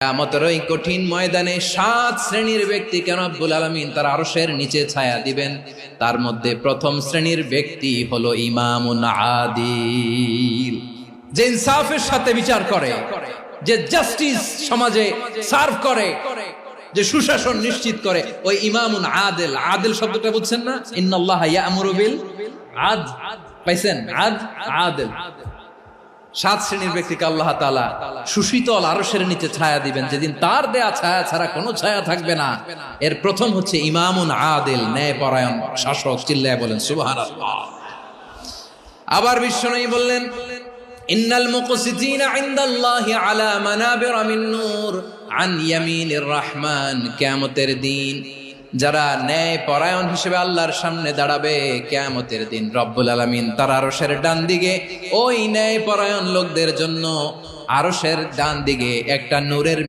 কিয়ামতের ওই কঠিন ময়দানে 7 শ্রেণীর ব্যক্তিকে রব্বুল আলামিন তার আরশের নিচে ছায়া দিবেন। তার মধ্যে প্রথম শ্রেণীর ব্যক্তি হলো ইমামুন আদিল, যে ইনসাফের সাথে বিচার করে, যে জাস্টিস সমাজে সার্ভ করে, যে সুশাসন নিশ্চিত করে, ওই ইমামুন আদিল। আদিল শব্দটা বুঝছেন না? ইন্নাল্লাহা ইয়া'মুরু বিল আদল, পাইছেন? আদিল। 7 শ্রেণীর ব্যক্তিকে আল্লাহ তাআলা সুশীতল আরশের নিচে ছায়া দিবেন, যেদিন তার দেয়া ছায়া ছাড়া কোনো ছায়া থাকবে না। এর প্রথম হচ্ছে ইমামুন আদিল, ন্যায়পরায়ণ শাসক। চিল্লায় বলেন সুবহানাল্লাহ। আবার বিশ্বনবী বললেন, ইন্নাল মুকসিতিনা ইনদাল্লাহি আলা মানাবিরা মিন নূর আন ইয়ামিনির রহমান। কিয়ামতের দিন যারা ন্যায় পরায়ণ হিসেবে আল্লাহর সামনে দাঁড়াবে, কিয়ামতের দিন রব্বুল আলামিন তার আরশের ডান দিকে ওই ন্যায় পরায়ণ লোকদের জন্য আরশের ডান দিকে একটা নূরের